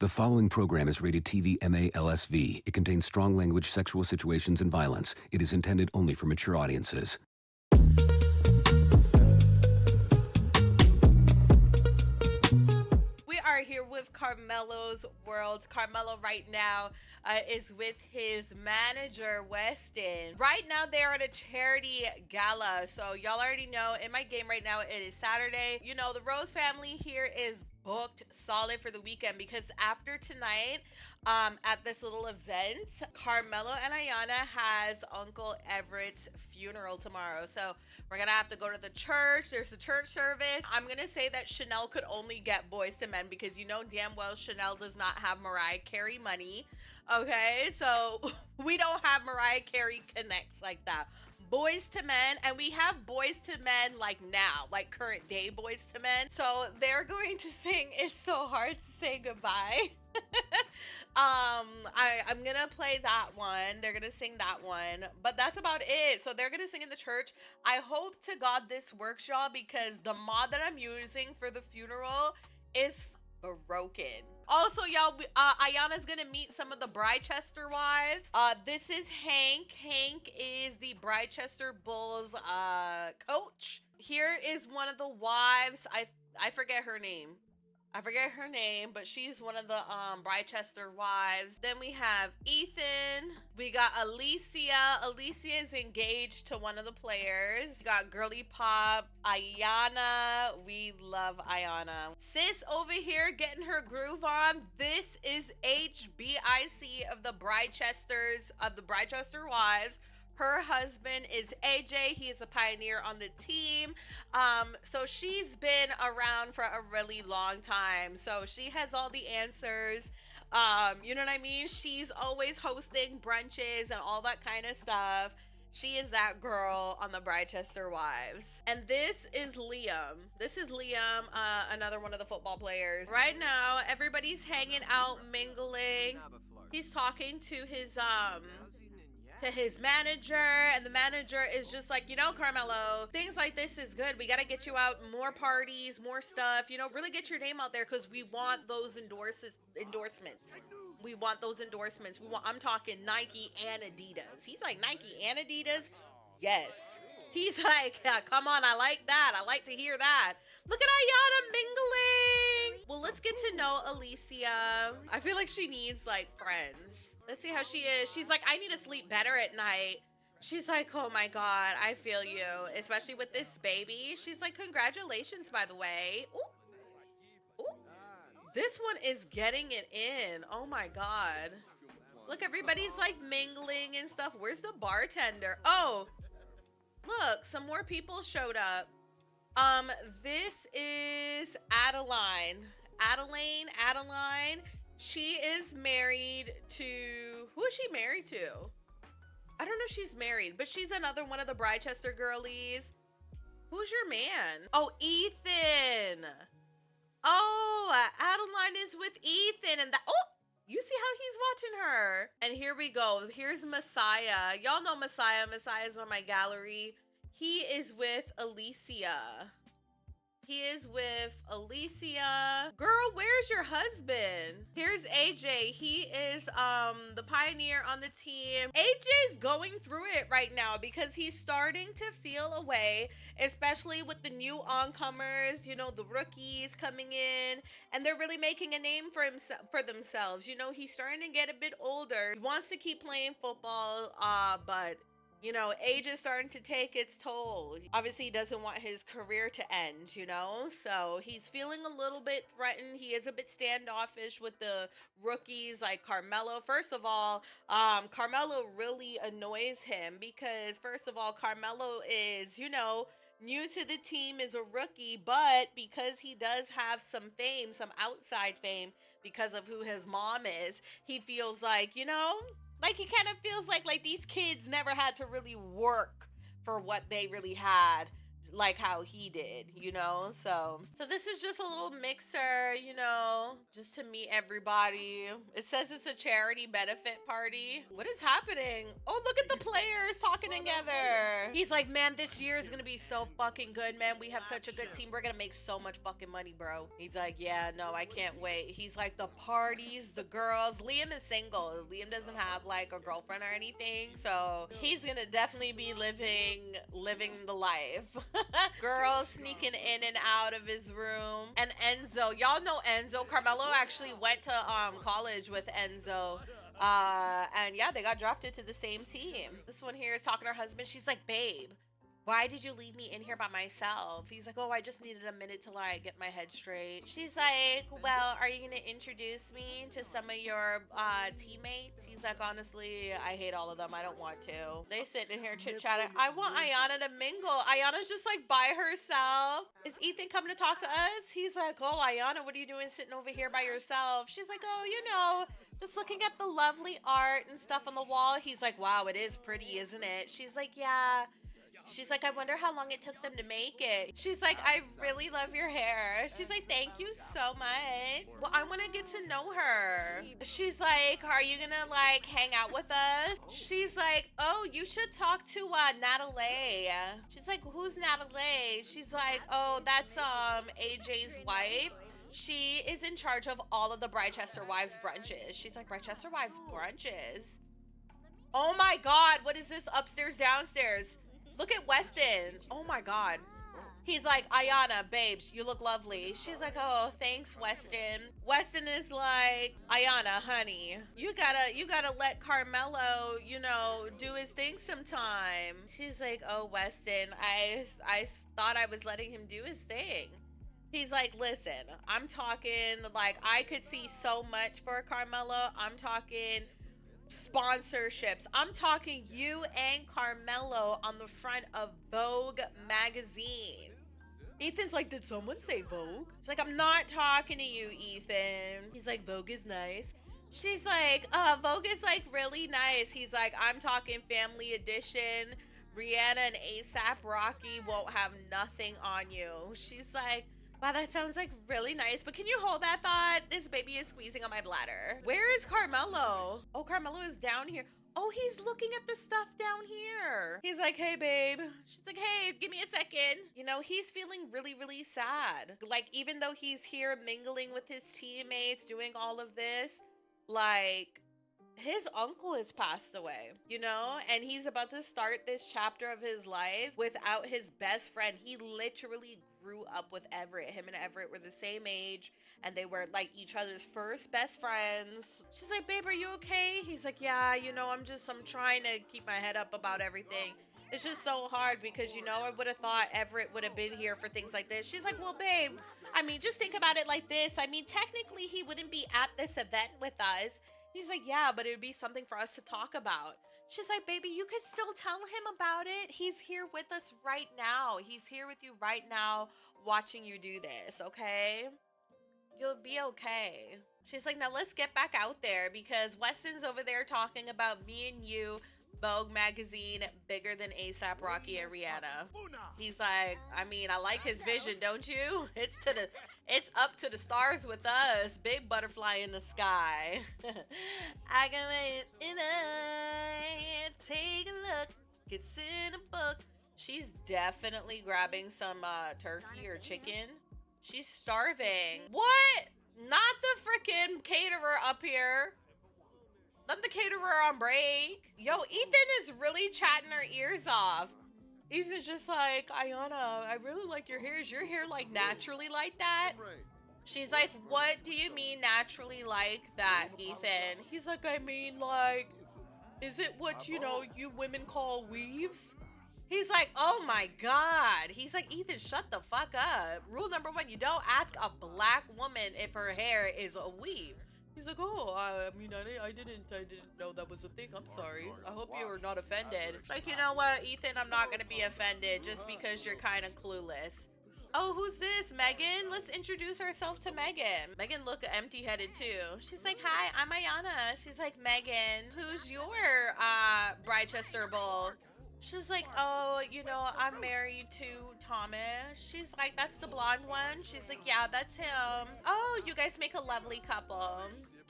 The following program is rated TV MA-LSV. It contains strong language, sexual situations, and violence. It is intended only for mature audiences. We are here with Carmello's World. Carmello right now is with his manager, Weston. Right now, they're at a charity gala. So y'all already know, in my game right now, it is Saturday. You know, the Rose family here is booked solid for the weekend because after tonight, at this little event, Carmello and Ayana has Uncle Everett's funeral tomorrow. So we're gonna have to go to the church. There's a church service. I'm gonna say that Chanelle could only get Boys to Men because you know damn well Chanelle does not have Mariah Carey money. Okay, so we don't have Mariah Carey connects like that. Boys to Men, and we have Boys to Men like now, like current day Boys to Men. So they're going to sing It's So Hard to Say Goodbye. I'm gonna play that one. They're gonna sing that one, but that's about it. So they're gonna sing in the church. I hope to God this works, y'all, because the mod that I'm using for the funeral is broken. Also, y'all, Ayana's gonna meet some of the Britchester wives. This is Hank. Hank is the Britchester Bulls coach. Here is one of the wives. I forget her name. But she's one of the Britchester wives. Then we have Ethan. We got Alicia. Alicia is engaged to one of the players. We got Girly Pop, Ayana. We love Ayana. Sis over here getting her groove on. This is HBIC of the Britchester wives. Her husband is AJ. He is a pioneer on the team. So she's been around for a really long time. So she has all the answers. You know what I mean? She's always hosting brunches and all that kind of stuff. She is that girl on the Britchester wives. And this is Liam. Another one of the football players. Right now, everybody's hanging out, mingling. He's talking to his manager, and the manager is just like, you know, Carmello, things like this is good. We got to get you out more parties, more stuff, you know, really get your name out there because we want those endorsements. I'm talking Nike and Adidas. He's like, Nike and Adidas? Yes. He's like, yeah, come on, I like that. I like to hear that. Look at Ayana mingling. Well, let's get to know Alicia. I feel like she needs like friends. Let's see how she is. She's like, I need to sleep better at night. She's like, oh my God, I feel you. Especially with this baby. She's like, congratulations, by the way. Ooh. Ooh. This one is getting it in. Oh my God. Look, everybody's like mingling and stuff. Where's the bartender? Oh, look, some more people showed up. This is Adeline. She is married to, who is she married to? I don't know if she's married, but she's another one of the Britchester girlies. Who's your man? Oh, Ethan. Oh, Adeline is with Ethan, and oh, you see how he's watching her. And here we go. Here's Messiah. Y'all know Messiah. Messiah's on my gallery. He is with Alicia. Girl, where's your husband? Here's AJ. He is the pioneer on the team. AJ's going through it right now because he's starting to feel a way, especially with the new oncomers, you know, the rookies coming in, and they're really making a name for themselves. You know, he's starting to get a bit older. He wants to keep playing football, but you know, age is starting to take its toll. Obviously, he doesn't want his career to end, you know? So he's feeling a little bit threatened. He is a bit standoffish with the rookies like Carmello. First of all, Carmello really annoys him because, first of all, Carmello is, you know, new to the team, is a rookie, but because he does have some fame, some outside fame, because of who his mom is, he feels like, you know, like he kind of feels like these kids never had to really work for what they really had. like how he did, you know? So this is just a little mixer, you know, just to meet everybody. It says it's a charity benefit party. What is happening? Oh, look at the players talking together. He's like, man, this year is gonna be so fucking good, man. We have such a good team. We're gonna make so much fucking money, bro. He's like, yeah, no, I can't wait. He's like, the parties, the girls. Liam is single. Liam doesn't have like a girlfriend or anything, so he's gonna definitely be living the life. Girls sneaking in and out of his room. And Enzo, y'all know Enzo. Carmello actually went to college with Enzo. And yeah, they got drafted to the same team. This one here is talking to her husband. She's like, babe, why did you leave me in here by myself? He's like, oh, I just needed a minute to like get my head straight. She's like, well, are you gonna introduce me to some of your teammates? He's like, honestly, I hate all of them. I don't want to. They sitting in here chit-chatting. I want Ayana to mingle. Ayana's just like by herself. Is Ethan coming to talk to us? He's like, oh, Ayana, what are you doing sitting over here by yourself? She's like, oh, you know, just looking at the lovely art and stuff on the wall. He's like, wow, it is pretty, isn't it? She's like, yeah. She's like, I wonder how long it took them to make it. She's like, I really love your hair. She's like, thank you so much. Well, I want to get to know her. She's like, are you gonna like hang out with us? She's like, oh, you should talk to Natalie. She's like, who's Natalie? She's like, oh, that's AJ's wife. She is in charge of all of the Britchester Wives brunches. She's like, Britchester Wives brunches? Oh my God, what is this upstairs, downstairs? Look at Weston. Oh my God. He's like, Ayana, babes, you look lovely. She's like, oh, thanks, Weston. Weston is like, Ayana, honey, you gotta let Carmello, you know, do his thing sometime. She's like, oh, Weston, I thought I was letting him do his thing. He's like, listen, I'm talking, like, I could see so much for Carmello. I'm talking sponsorships. I'm talking you and Carmello on the front of Vogue magazine. Ethan's like, did someone say Vogue? She's like, I'm not talking to you, Ethan. He's like, Vogue is nice. She's like, Vogue is like really nice. He's like, I'm talking family edition. Rihanna and ASAP Rocky won't have nothing on you. She's like, wow, that sounds like really nice, but can you hold that thought? This baby is squeezing on my bladder. Where is Carmello? Oh, Carmello is down here. Oh, he's looking at the stuff down here. He's like, hey, babe. She's like, hey, give me a second. You know, he's feeling really, really sad. Like, even though he's here mingling with his teammates, doing all of this, like, his uncle has passed away, you know, and he's about to start this chapter of his life without his best friend. He literally grew up with Everett. Him and Everett were the same age, and they were like each other's first best friends. She's like, babe, are you okay? He's like, yeah, you know, I'm trying to keep my head up about everything. It's just so hard because, you know, I would have thought Everett would have been here for things like this. She's like, well, babe, I mean, just think about it like this. I mean, technically he wouldn't be at this event with us. He's like, yeah, but it would be something for us to talk about. She's like, baby, you could still tell him about it. He's here with us right now. He's here with you right now watching you do this, okay? You'll be okay. She's like, now let's get back out there because Weston's over there talking about me and you, Vogue magazine, bigger than ASAP Rocky and Rihanna. He's like, I mean, I like his vision, don't you? It's up to the stars with us. Big butterfly in the sky. I can wait tonight. Take a look. It's in a book. She's definitely grabbing some turkey or chicken. She's starving. What? Not the freaking caterer up here. Not the caterer on break. Yo, Ethan is really chatting her ears off. Ethan's just like, Ayana, I really like your hair. Is your hair like naturally like that? She's like, what do you mean naturally like that, Ethan? He's like, I mean, like, is it what, you know, you women call weaves? He's like, oh my God. He's like, Ethan, shut the fuck up. Rule number one, you don't ask a black woman if her hair is a weave. He's like, oh, I mean, I didn't know that was a thing. I'm sorry. I hope you were not offended. Like, you know what, Ethan, I'm not going to be offended just because you're kind of clueless. Oh, who's this? Megan? Let's introduce ourselves to Megan. Megan look empty-headed too. She's like, hi, I'm Ayana. She's like, Megan, who's your Britchester Bull? She's like, oh, you know, I'm married to Thomas. She's like, that's the blonde one? She's like, yeah, that's him. Oh, you guys make a lovely couple.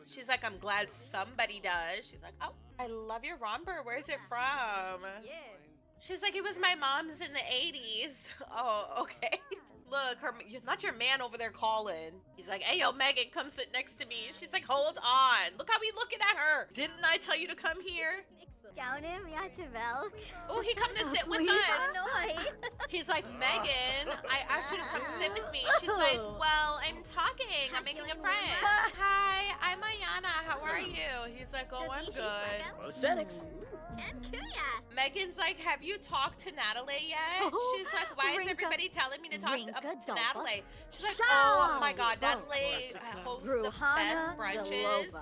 She's like, I'm glad somebody does. She's like, oh, I love your romper. Where's it from? She's like, it was my mom's in the 80s. Oh, okay. Look, not your man over there calling. He's like, hey, yo, Megan, come sit next to me. She's like, hold on. Look how he's looking at her. Didn't I tell you to come here? Oh, he come to sit with us. He's like, Megan, I asked you to come sit with me. She's like, well, I'm talking. I'm making a friend. Hi, I'm Ayana. How are you? He's like, oh, I'm good. Prosthetics. Megan's like, have you talked to Natalie yet? She's like, why is everybody telling me to talk to Natalie? She's like, oh my God, Natalie hosts the best brunches.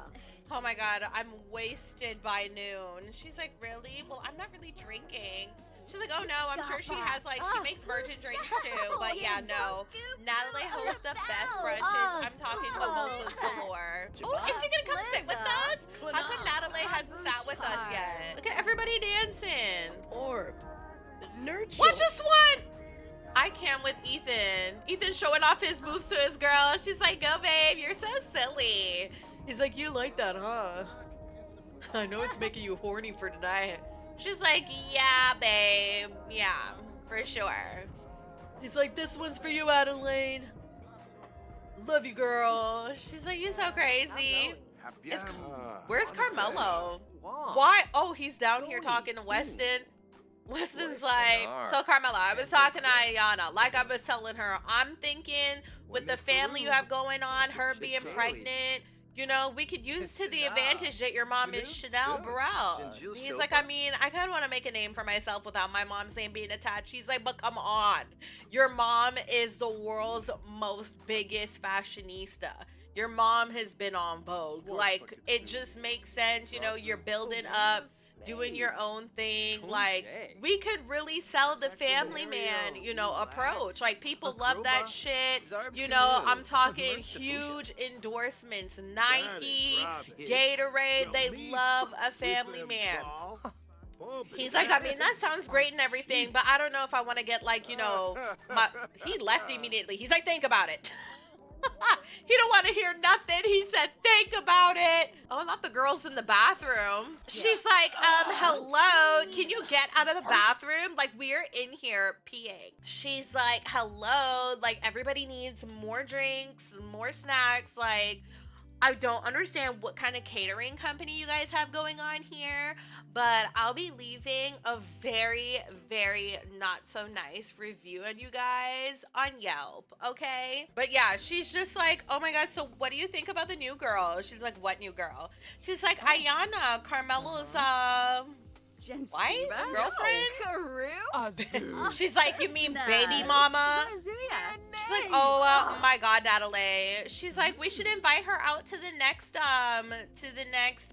Oh my God, I'm wasted by noon. She's like, really? Well, I'm not really drinking. She's like, oh no, I'm sure she has like, she makes virgin drinks too. But yeah, no. Natalie hosts the best brunches. I'm talking mimosas galore. Oh, is she gonna come sit with us? How come Natalie hasn't sat with us yet? Look at everybody dancing. Orb. Nurture. Watch this one. I can't with Ethan. Ethan showing off his moves to his girl. She's like, go babe, you're so silly. He's like, you like that, huh? I know it's making you horny for tonight. She's like, yeah, babe. Yeah, for sure. He's like, this one's for you, Adeline. Love you, girl. She's like, you're so crazy. Where's Carmello? Why? Oh, he's down here talking to Weston. Weston's like, so Carmello, I was talking to Ayana. Like I was telling her, I'm thinking with the family you have going on, her being pregnant, you know, we could use to the advantage that your mom is Chanelle Burrell. He's like, I mean, I kind of want to make a name for myself without my mom's name being attached. He's like, but come on. Your mom is the world's most biggest fashionista. Your mom has been on Vogue. Like, it just makes sense. You know, you're building up, doing your own thing. Like, we could really sell the family man, you know, approach. Like, people love that shit. You know, I'm talking huge endorsements. Nike, Gatorade, they love a family man. He's like, I mean, that sounds great and everything, but I don't know if I want to get, like, you know, he left immediately. He's like, think about it. He don't want to hear nothing. He said, think about it. Oh, not the girls in the bathroom. She's like, hello, can you get out of the bathroom? Like, we're in here peeing. She's like, hello, like, everybody needs more drinks, more snacks. Like, I don't understand what kind of catering company you guys have going on here, but I'll be leaving a very, very not so nice review on you guys on Yelp, okay? But yeah, she's just like, oh my God, so what do you think about the new girl? She's like, what new girl? She's like, Ayana, Carmello's, wife? Girlfriend? She's like, you mean baby mama? She's like, oh my God, Natalie. She's like, we should invite her out to the next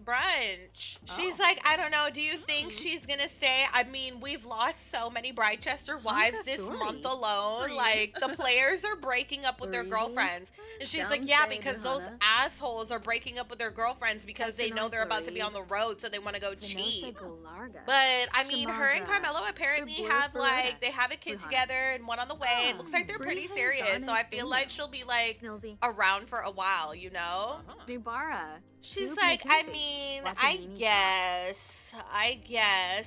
brunch. She's like, I don't know. Do you think she's gonna stay? I mean, we've lost so many Bridchester wives this month alone. Like, the players are breaking up with their girlfriends. And she's like, yeah, because those assholes are breaking up with their girlfriends because they know they're about to be on the road, so they want to go cheat. But I mean, her and Carmello apparently have like, they have a kid together and one on the way. It looks like they're pretty serious, so I feel like she'll be like around for a while, you know? She's like, I mean, I guess.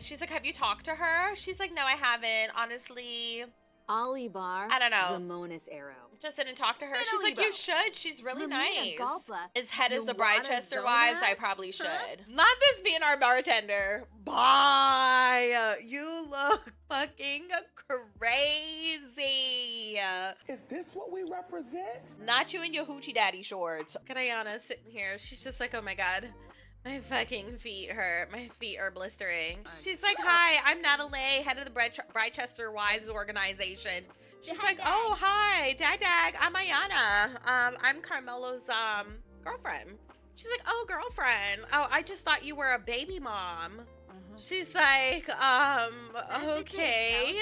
She's like, have you talked to her? She's like, no, I haven't. Honestly, I don't know. Just didn't talk to her. She's like, you should. She's really nice. As head as the Bridchester wives, I probably should. Not this being our bartender. Bye. You look fucking crazy. Is this what we represent? Not you and your hoochie daddy shorts. Look at Ayana sitting here. She's just like, oh my God. My fucking feet hurt. My feet are blistering. She's like, hi, I'm Natalie, head of the Bridchester Wives Organization. She's like, oh, hi, Dag, I'm Ayana. I'm Carmello's girlfriend. She's like, oh, girlfriend. Oh, I just thought you were a baby mom. She's like, okay.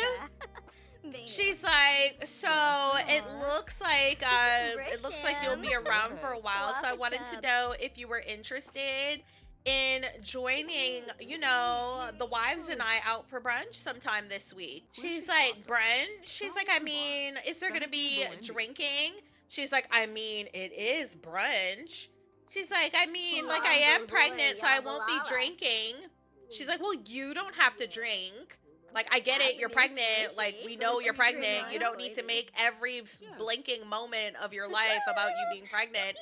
She's like, so it looks like you'll be around for a while, so I wanted to know if you were interested in joining, you know, the wives and I out for brunch sometime this week. She's like, brunch? She's like, I mean, is there gonna be drinking? She's like, I mean, it is brunch. She's like, I mean, like, I am pregnant, so I won't be drinking. She's like, well, you don't have to drink. Like, I get it, you're pregnant. Like, we know you're pregnant. You don't need to make every blinking moment of your life about you being pregnant.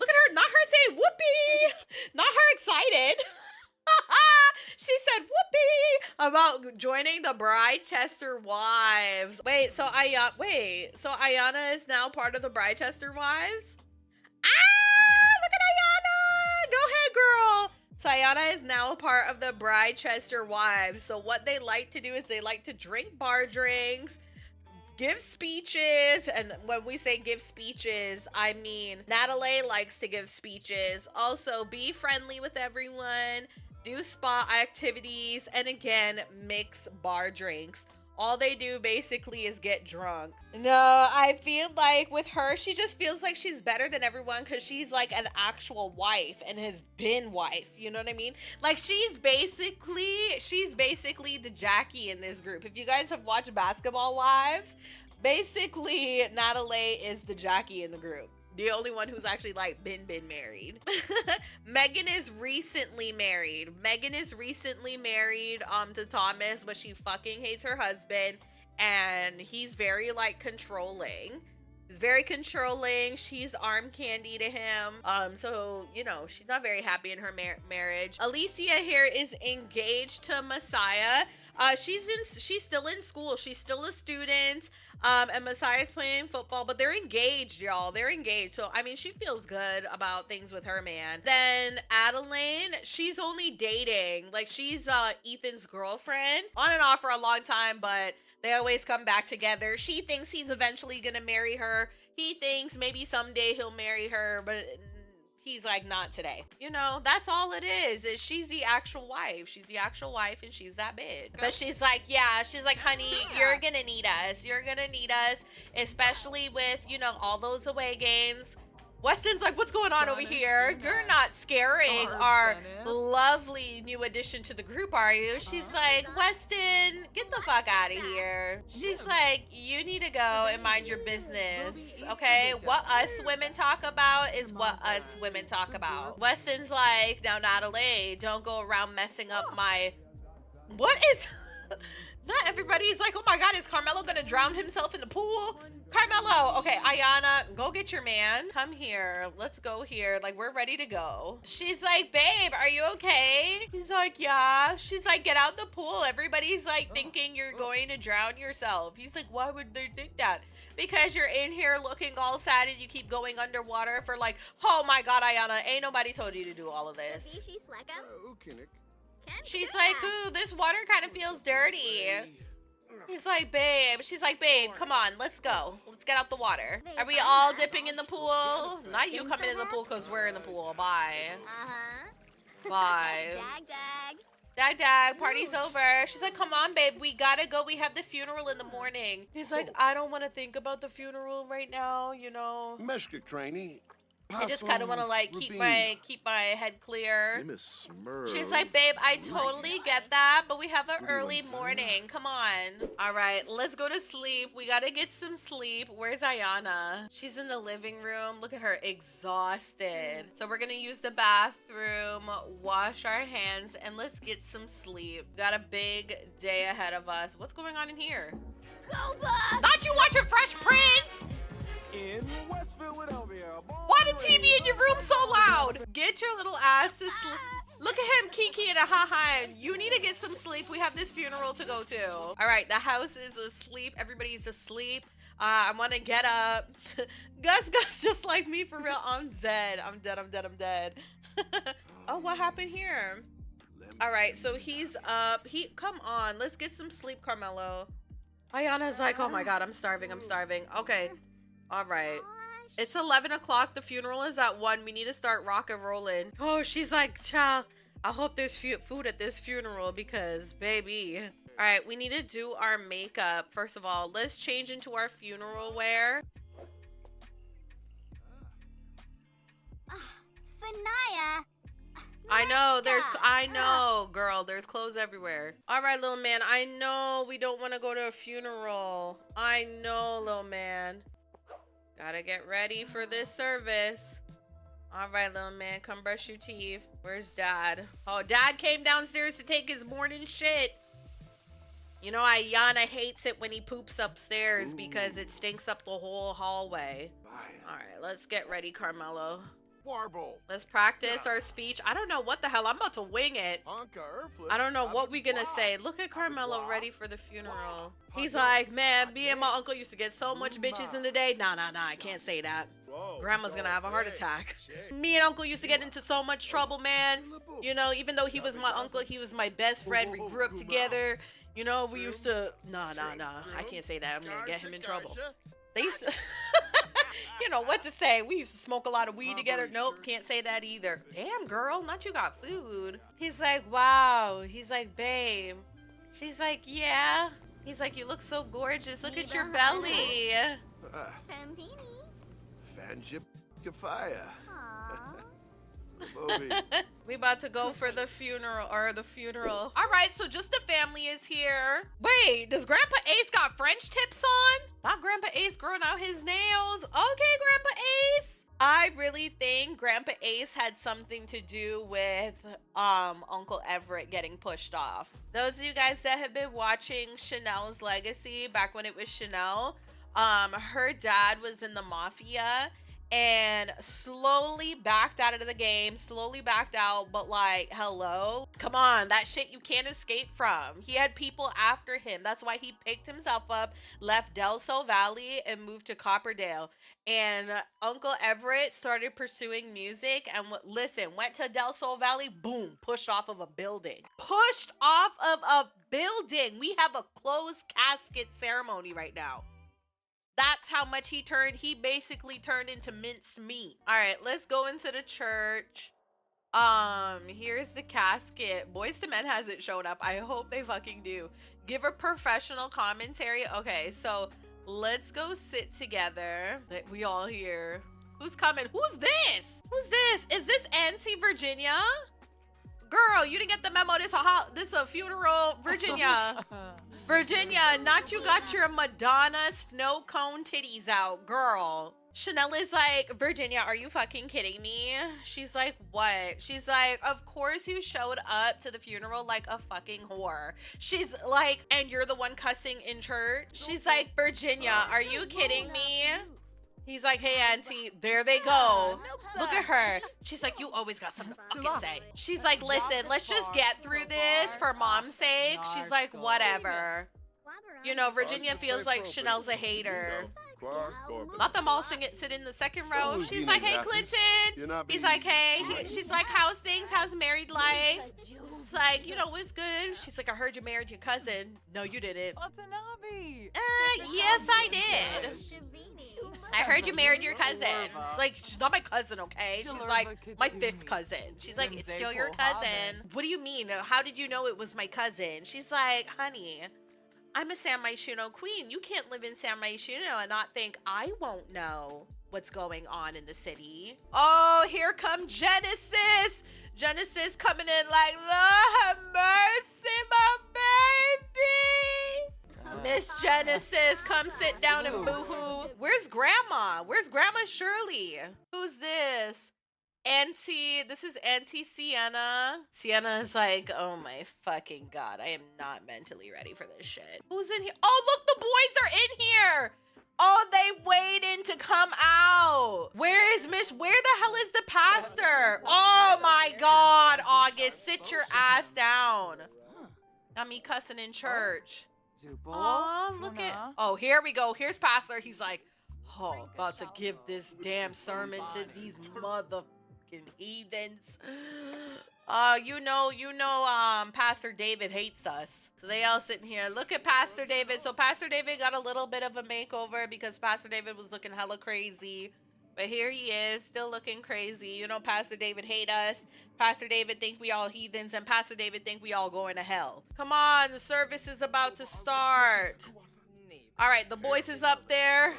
Look at her, not her saying whoopee, not her excited. She said whoopee about joining the Bridchester wives. So Ayana is now part of the Bridchester wives? Ah, look at Ayana. Go ahead, girl. So Ayana is now a part of the Bridchester wives. So what they like to do is they like to drink bar drinks, give speeches, and when we say give speeches, I mean Natalie likes to give speeches. Also, be friendly with everyone, do spa activities, and again, mix bar drinks. All they do basically is get drunk. No, I feel like with her, she just feels like she's better than everyone because she's like an actual wife and has been wife. You know what I mean? Like she's basically the Jackie in this group. If you guys have watched Basketball Wives, basically Natalie is the Jackie in the group. The only one who's actually like been married. Megan is recently married. To Thomas, but she fucking hates her husband, and he's very like controlling. He's very controlling. She's arm candy to him. So you know she's not very happy in her marriage. Alicia here is engaged to Messiah. She's still in school. She's still a student. And Messiah's playing football, but they're engaged, y'all. They're engaged. So, I mean, she feels good about things with her man. Then Adeline, she's only dating. Like, she's Ethan's girlfriend. On and off for a long time, but they always come back together. She thinks he's eventually gonna marry her. He thinks maybe someday he'll marry her, but he's like, not today. You know, that's all it is she's the actual wife. She's the actual wife and she's that bitch. But she's like, yeah, she's like, honey, you're gonna need us. You're gonna need us, especially with, you know, all those away games. Weston's like, what's going on over here? You're not scaring our lovely new addition to the group, are you? She's like, Weston, get the fuck out of here. She's like, you need to go and mind your business, okay? What us women talk about is what us women talk about. Weston's like, now, Natalie, don't go around messing up my... What is... Not everybody's like, oh my God, is Carmello gonna drown himself in the pool? Carmello, okay, Ayana, go get your man. Come here, let's go here. Like, we're ready to go. She's like, babe, are you okay? He's like, yeah. She's like, get out the pool. Everybody's like thinking you're going to drown yourself. He's like, why would they think that? Because you're in here looking all sad and you keep going underwater for like, oh my God, Ayana, ain't nobody told you to do all of this. She's like, ooh, this water kind of feels dirty. He's like, babe. She's like, babe, come on, let's go. Let's get out the water. Are we all dipping in the pool? Not you coming in the pool because we're in the pool. Bye. Bye. Dag, party's over. She's like, come on, babe, we gotta go. We have the funeral in the morning. He's like, I don't want to think about the funeral right now, you know. I just kind of want to like keep my head clear. She's like, babe, I totally get that, but we have an early morning. Come on. All right, let's go to sleep. We got to get some sleep. Where's Ayana? She's in the living room. Look at her, exhausted. So we're going to use the bathroom, wash our hands, and let's get some sleep. Got a big day ahead of us. What's going on in here? Go back! Not you watching Fresh Prince! In West Philadelphia. Why the TV in your room so loud? Get your little ass to sleep. Look at him, Kiki and a ha-ha. You need to get some sleep. We have this funeral to go to. All right, the house is asleep. Everybody's asleep. I want to get up. Gus, just like me for real. I'm dead. I'm dead. Oh, what happened here? All right, so he's up. Come on, let's get some sleep, Carmello. Ayana's like, oh my God, I'm starving. Okay. All right. It's 11 o'clock. The funeral is at 1. We need to start rock and rolling. Oh, she's like, child, I hope there's food at this funeral because, baby. All right, we need to do our makeup. First of all, let's change into our funeral wear. Fanaya, I know, girl, there's clothes everywhere. All right, little man, I know we don't want to go to a funeral. I know, little man. Gotta get ready for this service. All right, little man, come brush your teeth. Where's Dad? Oh, Dad came downstairs to take his morning shit. You know, Ayana hates it when he poops upstairs because it stinks up the whole hallway. All right, let's get ready, Carmello. Warble. Let's practice our speech. I don't know what the hell. I'm about to wing it. I don't know what we're gonna say. Look at Carmello ready for the funeral. He's like, man, me and my uncle used to get so much bitches in the day. Nah, I can't say that. Grandma's gonna have a heart attack. Me and uncle used to get into so much trouble, man. You know, even though he was my uncle, he was my best friend. We grew up together. You know, we used to... Nah. I can't say that. I'm gonna get him in trouble. They used to... You know what to say. We used to smoke a lot of weed together. Nope, can't say that either. Damn, girl, not you got food. He's like, wow. He's like, babe. She's like, yeah. He's like, you look so gorgeous. Look at your belly. Fanship fire. We about to go for the funeral. All right, so just the family is here. Wait, does Grandpa Ace got French tips on? Not Grandpa Ace growing out his nails. Okay, Grandpa Ace. I really think Grandpa Ace had something to do with Uncle Everett getting pushed off. Those of you guys that have been watching Chanelle's Legacy back when it was Chanelle, her dad was in the mafia and slowly backed out of the game, but like, hello? Come on, that shit you can't escape from. He had people after him. That's why he picked himself up, left Del Sol Valley, and moved to Copperdale. And Uncle Everett started pursuing music and went to Del Sol Valley, boom, pushed off of a building. We have a closed casket ceremony right now. That's how much he basically turned into minced meat. All right, let's go into the church. Here's the casket. Boys to Men hasn't shown up. I hope they fucking do. Give a professional commentary. Okay, so let's go sit together. We all here. Who's coming? Who's this? Is this Auntie Virginia? Girl, you didn't get the memo. This a funeral, Virginia. Virginia, not you got your Madonna snow cone titties out, girl. Chanelle is like, Virginia, are you fucking kidding me? She's like, what? She's like, of course you showed up to the funeral like a fucking whore. She's like, and you're the one cussing in church? She's like, Virginia, are you kidding me? He's like, hey, Auntie, there they go. Look at her. She's like, you always got something to fucking say. She's like, listen, let's just get through this for mom's sake. She's like, whatever. You know, Virginia feels like Chanelle's a hater. Let them all sit in the second row. She's like, hey, Clinton. He's like, hey. She's like, how's things? How's married life? It's like, you know, what's good? She's like, I heard you married your cousin. No, you didn't. Yes, I did. I heard you married your cousin. She's like, she's not my cousin, okay? She's like, my fifth cousin. She's like, it's still your cousin. What do you mean? How did you know it was my cousin? She's like, honey, I'm a San Myshuno queen. You can't live in San Myshuno and not think I won't know what's going on in the city. Oh, here come Genesis. Genesis coming in like, Lord have mercy, my baby. Miss Genesis, come sit down and boo-hoo. Where's Grandma? Where's Grandma Shirley? Who's this? Auntie, this is Auntie Sienna. Sienna is like, oh my fucking God, I am not mentally ready for this shit. Who's in here? Oh, look, the boys are in here. Oh, they waiting to come out. Where the hell is the pastor? Oh my God, August, sit your ass down. Got me cussing in church. Oh, look at, oh, here we go. Here's pastor. He's like, oh, about to give this damn sermon to these motherfucking heathens. Pastor David hates us. So they all sitting here. Look at Pastor David. So Pastor David got a little bit of a makeover because Pastor David was looking hella crazy. But here he is, still looking crazy. You know, Pastor David hate us. Pastor David think we all heathens, and Pastor David think we all going to hell. Come on, the service is about to start. All right, the boys is up there.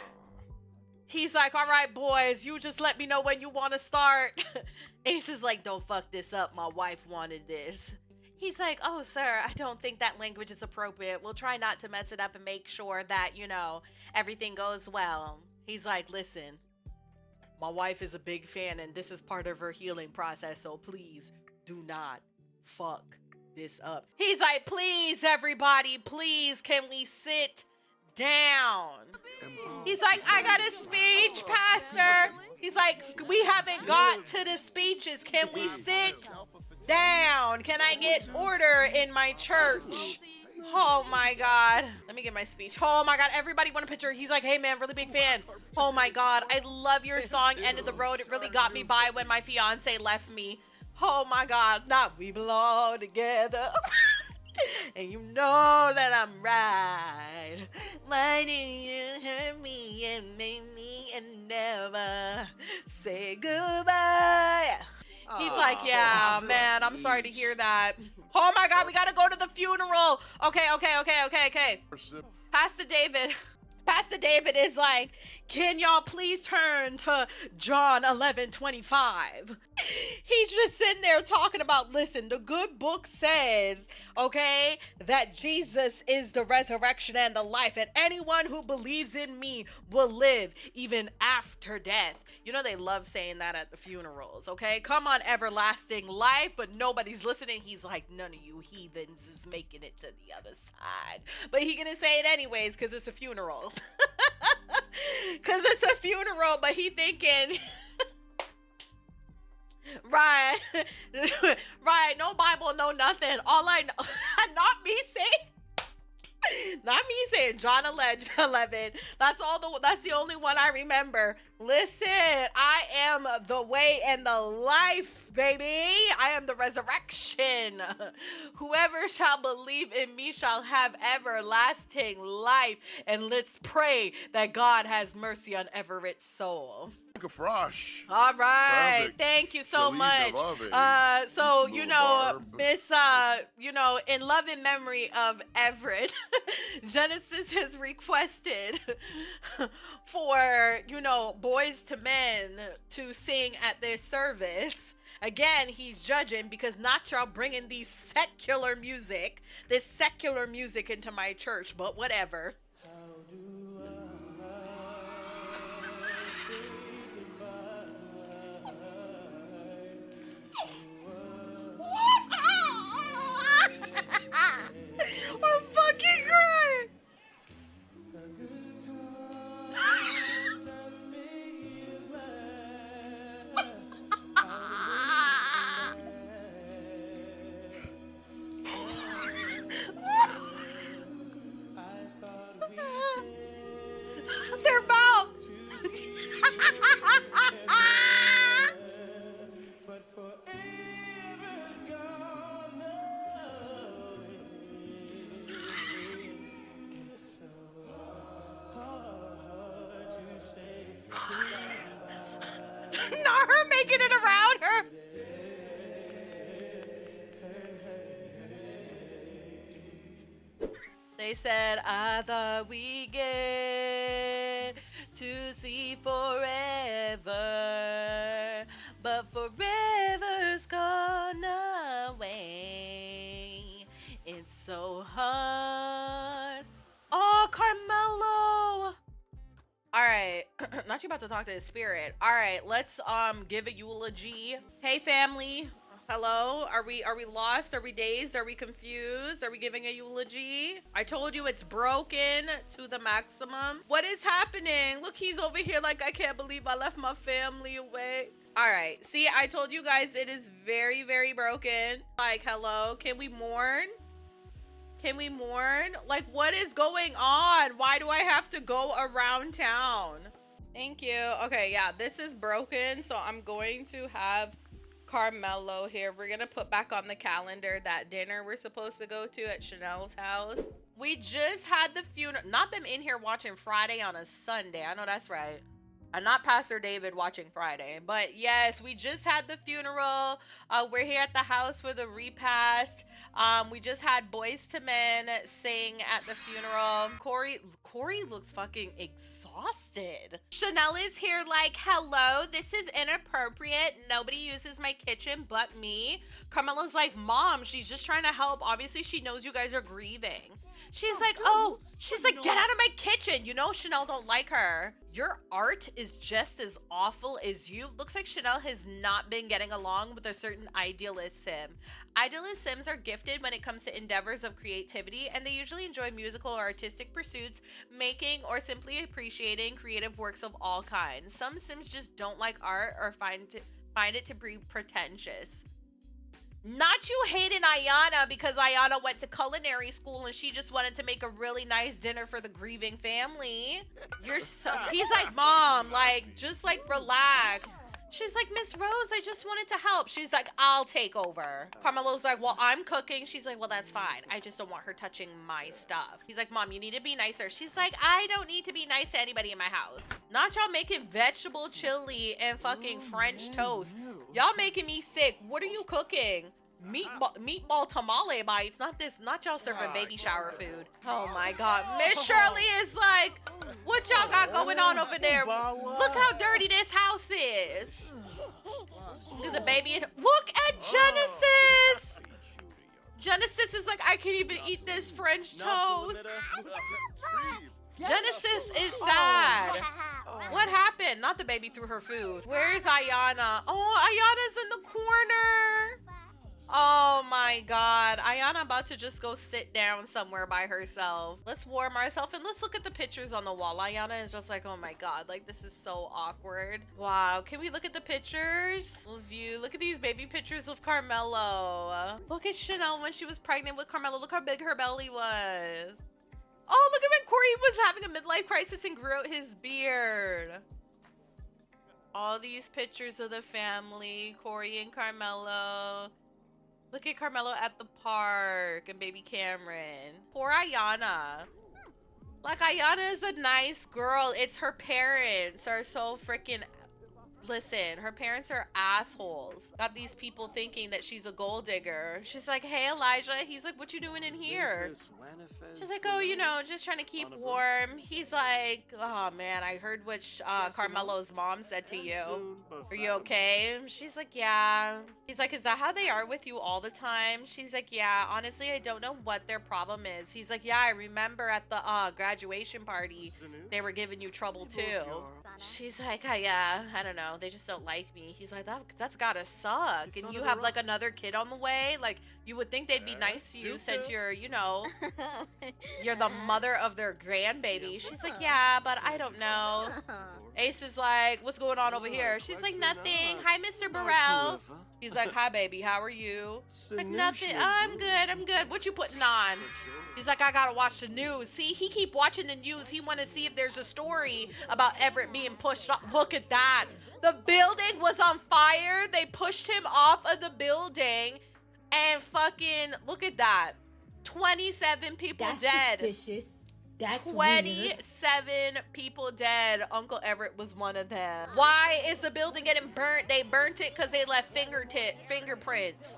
He's like, all right, boys, you just let me know when you want to start. Ace is like, don't fuck this up. My wife wanted this. He's like, oh, sir, I don't think that language is appropriate. We'll try not to mess it up and make sure that, you know, everything goes well. He's like, listen, my wife is a big fan and this is part of her healing process. So please do not fuck this up. He's like, please, everybody, please, can we sit down? He's like, I got a speech, Pastor. He's like, we haven't got to the speeches. Can we sit down? Can I get order in my church? Oh my God. Let me get my speech. Oh my God. Everybody want a picture. He's like, hey man, really big fan. Oh my God. I love your song, End of the Road. It really got me by when my fiance left me. Oh my God. Now we belong together. And you know that I'm right. Why did you hurt me and make me and never say goodbye? He's like, yeah, man, I'm sorry to hear that. Oh my God, we gotta go to the funeral. Okay. Pastor David is like, can y'all please turn to John 11:25? He's just sitting there talking about, listen, the good book says, okay, that Jesus is the resurrection and the life, and anyone who believes in me will live even after death. You know, they love saying that at the funerals, okay? Come on, everlasting life, but nobody's listening. He's like, none of you heathens is making it to the other side. But he gonna say it anyways, because it's a funeral. Because it's a funeral, but he thinking... Right. Right, no Bible, no nothing. All I know, not me saying John 11. That's the only one I remember. Listen, I am the way and the life, baby. I am the resurrection. Whoever shall believe in me shall have everlasting life. And let's pray that God has mercy on Everett's soul. Frosh. All right. Perfect. Thank you so Feliz much. Navidad. So, you know, Barb. Miss, you know, in love and memory of Everett, Genesis has requested for, you know, Boys to Men to sing at their service. Again, he's judging because not y'all bringing this secular music into my church, but whatever. I'm fucking crying. Their mouth. Not her making it around her. They said, I thought we get to see forever, but forever's gone away. It's so hard. Oh, Carmello. All right, not you about to talk to his spirit. All right, let's give a eulogy. Hey family, hello. Are we lost? Are we dazed? Are we confused? Are we giving a eulogy? I told you it's broken to the maximum. What is happening? Look, he's over here like, I can't believe I left my family away. All right, see, I told you guys it is very, very broken. Like, hello, can we mourn? Can we mourn? Like, what is going on? Why do I have to go around town? Thank you. Okay, yeah, this is broken. So I'm going to have Carmello here. We're going to put back on the calendar that dinner we're supposed to go to at Chanelle's house. We just had the funeral. Not them in here watching Friday on a Sunday. I know that's right. I'm not Pastor David watching Friday, but yes, we just had the funeral. We're here at the house for the repast. We just had Boys to Men sing at the funeral. Corey looks fucking exhausted. Chanelle is here like, hello, this is inappropriate. Nobody uses my kitchen but me. Carmello's like, Mom, she's just trying to help. Obviously, she knows you guys are grieving. She's like, she's like, get out of my kitchen. You know Chanelle don't like her. Your art is just as awful as you. Looks like Chanelle has not been getting along with a certain idealist sim. Idealist sims are gifted when it comes to endeavors of creativity, and they usually enjoy musical or artistic pursuits, making or simply appreciating creative works of all kinds. Some sims just don't like art or find it to be pretentious. Not you hating Ayana because Ayana went to culinary school and she just wanted to make a really nice dinner for the grieving family. He's like, Mom, like, just like relax. She's like, Miss Rose, I just wanted to help. She's like, I'll take over. Carmello's like, well, I'm cooking. She's like, well, that's fine. I just don't want her touching my stuff. He's like, Mom, you need to be nicer. She's like, I don't need to be nice to anybody in my house. Not y'all making vegetable chili and fucking French toast. Y'all making me sick. What are you cooking? Meatball tamale bites. Not y'all serving baby shower food. Oh my God. Miss Shirley is like, what y'all got going on over there? Look how dirty this house is. There's a baby in. Look at Genesis. Genesis is like, I can't even eat this French toast. Genesis is sad. What happened? Not the baby threw her food. Where's Ayana? Oh, Ayana's in the corner. Oh my God. Ayana about to just go sit down somewhere by herself. Let's warm ourselves and let's look at the pictures on the wall. Ayana is just like, oh my God, like this is so awkward. Wow. Can we look at the pictures? We'll view. Look at these baby pictures of Carmello. Look at Chanelle when she was pregnant with Carmello. Look how big her belly was. Oh, look at when Corey was having a midlife crisis and grew out his beard. All these pictures of the family, Corey and Carmello. Look at Carmello at the park and baby Cameron. Poor Ayana. Like, Ayana is a nice girl. It's her parents are so freaking... Listen, her parents are assholes. Got these people thinking that she's a gold digger. She's like, hey, Elijah. He's like, what you doing in here? She's like, oh, you know, just trying to keep warm. He's like, oh, man, I heard what Carmello's mom said to you. Are you okay? She's like, yeah. He's like, is that how they are with you all the time? She's like, yeah, honestly, I don't know what their problem is. He's like, yeah, I remember at the graduation party, they were giving you trouble too. She's like, yeah, I don't know. They just don't like me. He's like, that's gotta suck. And you have like another kid on the way. Like, you would think they'd be nice to you since you're, you know, you're the mother of their grandbaby. She's like, yeah, but I don't know. Ace is like, what's going on over here? She's like, nothing. Hi, Mr. Burrell. He's like, hi, baby. How are you? Like, nothing. Oh, I'm good. What you putting on? He's like, I gotta watch the news. See, he keep watching the news. He want to see if there's a story about Everett being pushed off. Look at that. The building was on fire. They pushed him off of the building. And fucking, look at that. 27 people dead. Suspicious. That's 27 people dead. Uncle Everett was one of them. Why is the building getting burnt? They burnt it because they left fingerprints.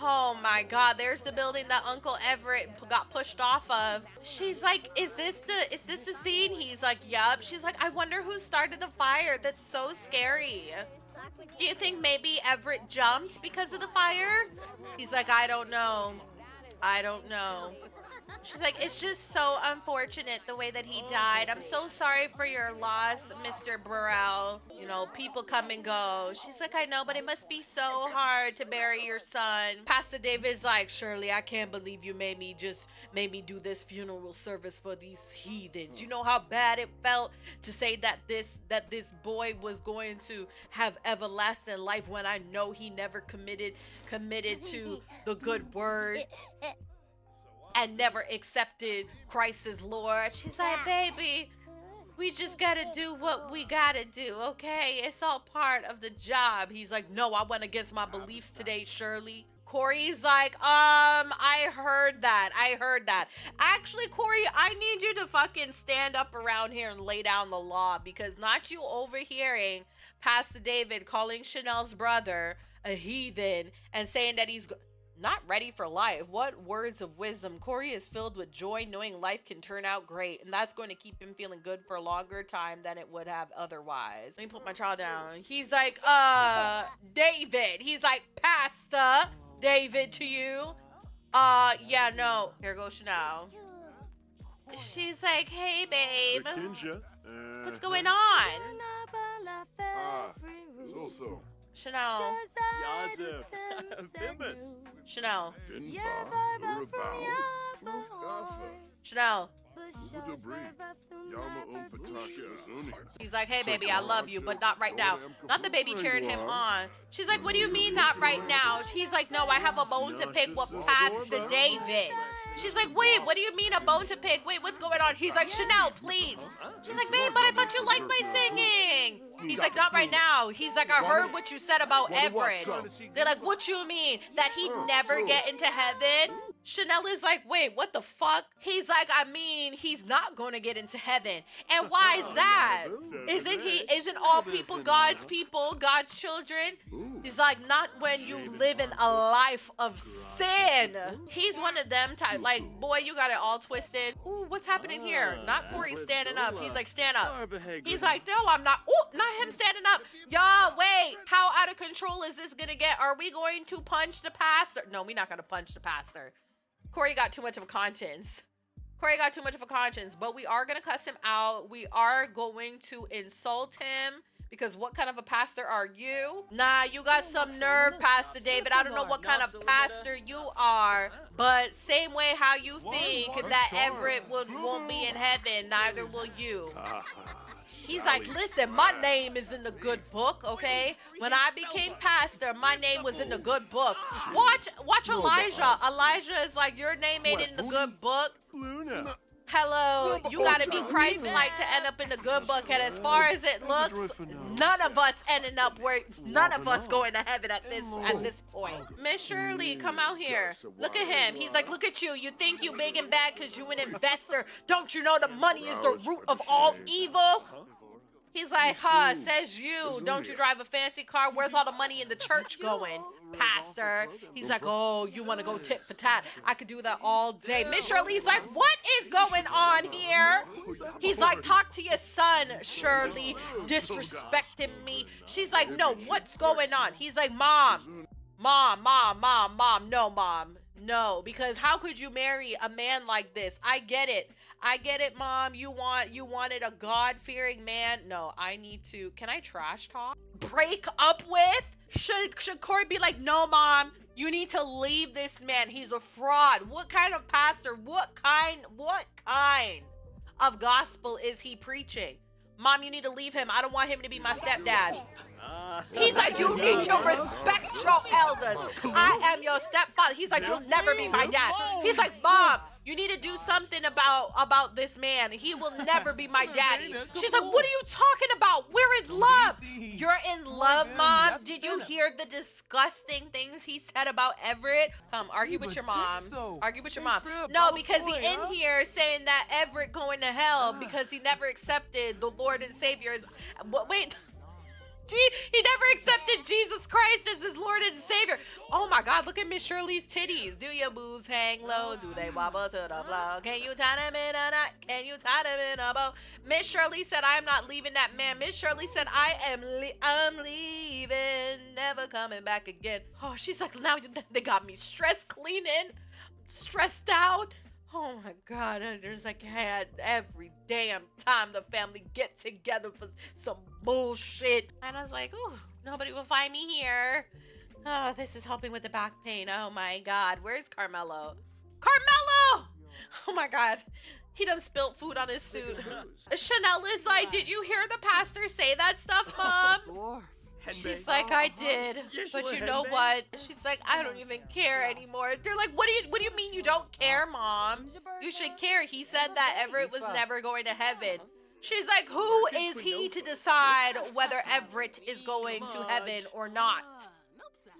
Oh my God, there's the building that Uncle Everett got pushed off of. She's like, is this the scene? He's like, yup. She's like, I wonder who started the fire. That's so scary. Do you think maybe Everett jumped because of the fire? He's like, I don't know. She's like, it's just so unfortunate the way that he died. I'm so sorry for your loss, Mr. Burrell. You know, people come and go. She's like, I know, but it must be so hard to bury your son. Pastor David's like, Shirley, I can't believe you made me do this funeral service for these heathens. You know how bad it felt to say that this boy was going to have everlasting life when I know he never committed to the good word and never accepted Christ as Lord. She's like, baby, we just gotta do what we gotta do, okay? It's all part of the job. He's like, no, I went against my beliefs today, Shirley. Corey's like, I heard that. Actually, Corey, I need you to fucking stand up around here and lay down the law, because not you overhearing Pastor David calling Chanelle's brother a heathen and saying that Not ready for life. What words of wisdom. Corey is filled with joy knowing life can turn out great, and that's going to keep him feeling good for a longer time than it would have otherwise. Let me put my child down. He's like, David. He's like, Pastor David to you. Yeah, no. Here goes Chanelle. She's like, hey, babe. What's going on? So. Chanelle. Chanelle. Chanelle. He's like, hey, baby, I love you, but not right now. Not the baby cheering him on. She's like, what do you mean not right now? He's like, no, I have a bone to pick with Pastor David. She's like, wait, what do you mean a bone to pick? Wait, what's going on? He's like, Chanelle, please. She's like, babe, but I thought you liked my singing. He's like, not right now. He's like, I heard what you said about Everett. They're like, what you mean? That he'd never get into heaven? Chanelle is like, wait, what the fuck? He's like, I mean, he's not going to get into heaven. And why is that? Isn't all people God's children? He's like, not when you live in a life of sin. He's one of them type, like, boy, you got it all twisted. Ooh, what's happening here? Not Corey standing up. He's like, stand up. He's like, no, I'm not. Ooh, not him standing up. Y'all, wait, how out of control is this gonna get? Are we going to punch the pastor? No, we're not gonna punch the pastor. Corey got too much of a conscience. But we are gonna cuss him out. We are going to insult him because what kind of a pastor are you? Nah, you got some nerve, Pastor David. I don't know what kind of pastor you are, but same way how you think that Everett won't be in heaven, neither will you. He's like, listen, my name is in the good book, okay? When I became pastor, my name was in the good book. Watch Elijah. Elijah is like, your name ain't in the good book. Hello, you gotta be Christ-like to end up in the good book. And as far as it looks, none of us going to heaven at this point. Miss Shirley, come out here. Look at him. He's like, look at you. You think you big and bad because you an investor. Don't you know the money is the root of all evil? He's like, says you. Don't you drive a fancy car? Where's all the money in the church going, Pastor? He's like, oh, you want to go tit for tat? I could do that all day. Miss Shirley's like, what is going on here? He's like, talk to your son, Shirley, disrespecting me. She's like, no, what's going on? He's like, Mom, no, because how could you marry a man like this? I get it, Mom. You wanted a God-fearing man. No, can I trash talk? Break up with? Should Corey be like, no, Mom, you need to leave this man. He's a fraud. What kind of pastor? What kind of gospel is he preaching? Mom, you need to leave him. I don't want him to be my stepdad. He's like, you need to respect your elders. I am your stepfather. He's like, you'll never be my dad. He's like, Mom, you need to do something about this man. He will never be my daddy. She's like, what are you talking about? We're in love. You're in love, Mom? Did you hear the disgusting things he said about Everett? Come, argue with your mom. Argue with your mom. No, because he in here saying that Everett going to hell because he never accepted the Lord and Savior. Wait. He never accepted Jesus Christ as his Lord and Savior. Oh my God, look at Miss Shirley's titties. Do your boobs hang low? Do they wobble to the floor? Can you tie them in a knot? Can you tie them in a bow? Miss Shirley said, I am not leaving that man. Miss Shirley said, I'm leaving, never coming back again. Oh, she's like, now they got me stressed cleaning, stressed out. Oh my God, I just like had every damn time the family get together for some bullshit. And I was like, ooh, nobody will find me here. Oh, this is helping with the back pain. Oh my God, where's Carmello? Carmello! Oh my God, he done spilt food on his suit. Chanelle is like, did you hear the pastor say that stuff, Mom? She's like, I did, but you know what? She's like, I don't even care anymore. They're like, what do you mean you don't care, Mom? You should care. He said that Everett was never going to heaven. She's like, who is he to decide whether Everett is going to heaven or not?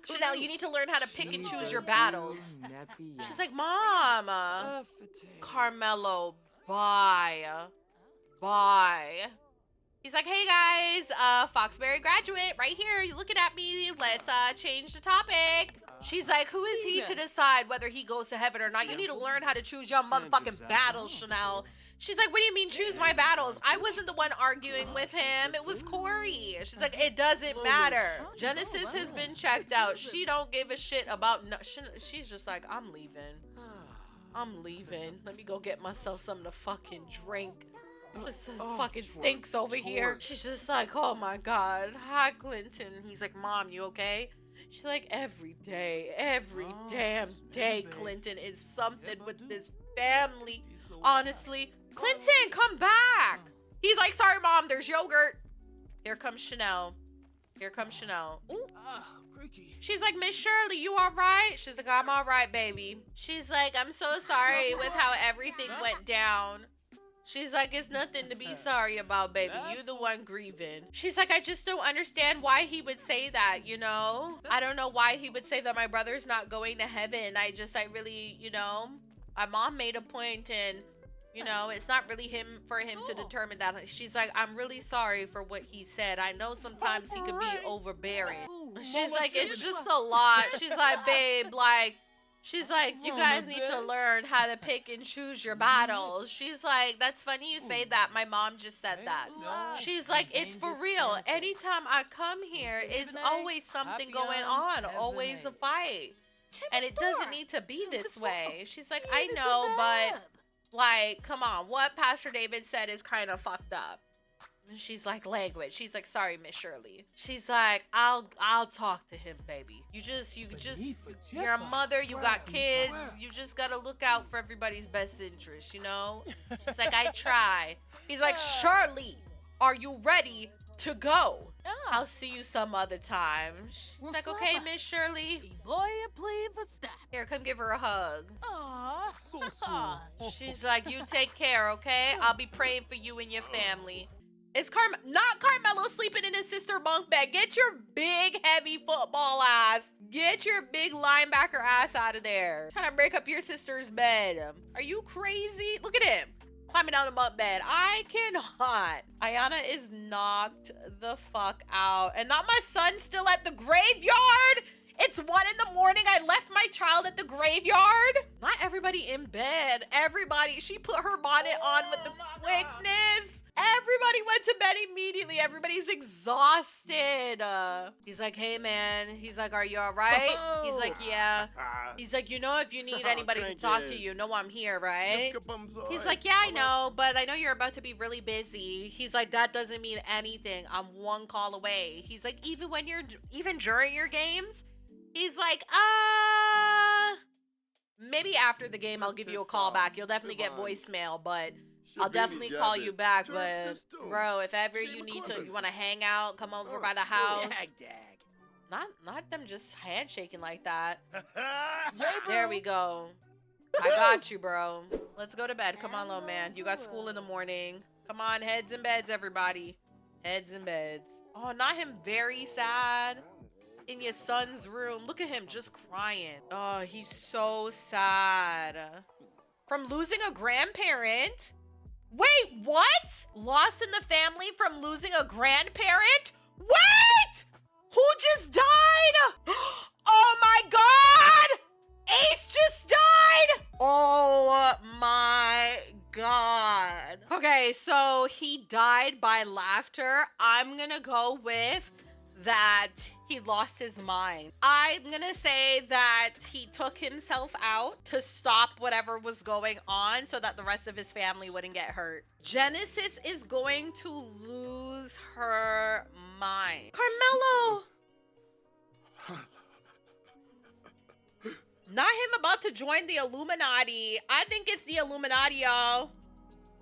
Chanelle, you need to learn how to pick and choose your battles. She's like, Mom, Carmello, bye. He's like, hey guys, Foxbury graduate right here. You looking at me? Let's change the topic. She's like, who is he to decide whether he goes to heaven or not? You need to learn how to choose your motherfucking battles, Chanelle. She's like, what do you mean choose my battles? I wasn't the one arguing with him. It was Corey. She's like, it doesn't matter. Genesis has been checked out. She don't give a shit about she's just like, I'm leaving. I'm leaving. Let me go get myself something to fucking drink. This fucking stinks over here. She's just like, oh my God. Hi, Clinton. He's like, Mom, you okay? She's like, every damn day, Clinton, is something with this family. Honestly, Clinton, come back. He's like, sorry, Mom, there's yogurt. Here comes Chanelle. Here comes Chanelle. Ooh. She's like, Miss Shirley, you all right? She's like, I'm all right, baby. She's like, I'm so sorry with how everything went down. She's like, it's nothing to be sorry about, baby. You the one grieving. She's like, I just don't understand why he would say that, you know? I don't know why he would say that my brother's not going to heaven. I really, you know, my mom made a point and, you know, it's not really for him to determine that. She's like, I'm really sorry for what he said. I know sometimes he can be overbearing. She's like, it's just a lot. She's like, babe, like, she's like, you guys need to learn how to pick and choose your battles. She's like, that's funny you say that. My mom just said that. She's like, it's for real. Anytime I come here, it's always something going on. Always a fight. And it doesn't need to be this way. She's like, I know, but like, come on. What Pastor David said is kind of fucked up. She's like, language. She's like, sorry, Miss Shirley. She's like, I'll talk to him, baby. You're a mother, you got kids. You just gotta look out for everybody's best interest, you know? She's like, I try. He's like, Shirley, are you ready to go? I'll see you some other time. She's like, okay, Miss Shirley. Here, come give her a hug. She's like, you take care, okay? I'll be praying for you and your family. It's not Carmello sleeping in his sister bunk bed. Get your big, heavy football ass. Get your big linebacker ass out of there. Trying to break up your sister's bed. Are you crazy? Look at him. Climbing out of bunk bed. I cannot. Ayana is knocked the fuck out. And not my son still at the graveyard. It's 1 in the morning. I left my child at the graveyard. Not everybody in bed. Everybody. She put her bonnet on with the quickness. Everybody went to bed immediately. Everybody's exhausted. He's like, hey, man. He's like, are you all right? He's like, yeah. He's like, you know, if you need anybody to talk to, you know I'm here, right? He's like, yeah, I know, but I know you're about to be really busy. He's like, that doesn't mean anything. I'm 1 call away. He's like, even during your games? He's like, maybe after the game, I'll give you a call back. You'll definitely get voicemail, but I'll definitely call you back. But bro, if ever you want to hang out, come over by the house. Not them just handshaking like that. There we go. I got you, bro. Let's go to bed. Come on, little man. You got school in the morning. Come on, heads in beds, everybody. Heads in beds. Oh, not him very sad. In your son's room. Look at him just crying. Oh, he's so sad. From losing a grandparent? Wait, what? Lost in the family from losing a grandparent? Wait! Who just died? Oh my God! Ace just died! Oh my God. Okay, so he died by laughter. I'm gonna go with that he lost his mind. I'm gonna say that he took himself out to stop whatever was going on so that the rest of his family wouldn't get hurt. Genesis is going to lose her mind. Carmello! Not him about to join the Illuminati. I think it's the Illuminati, y'all.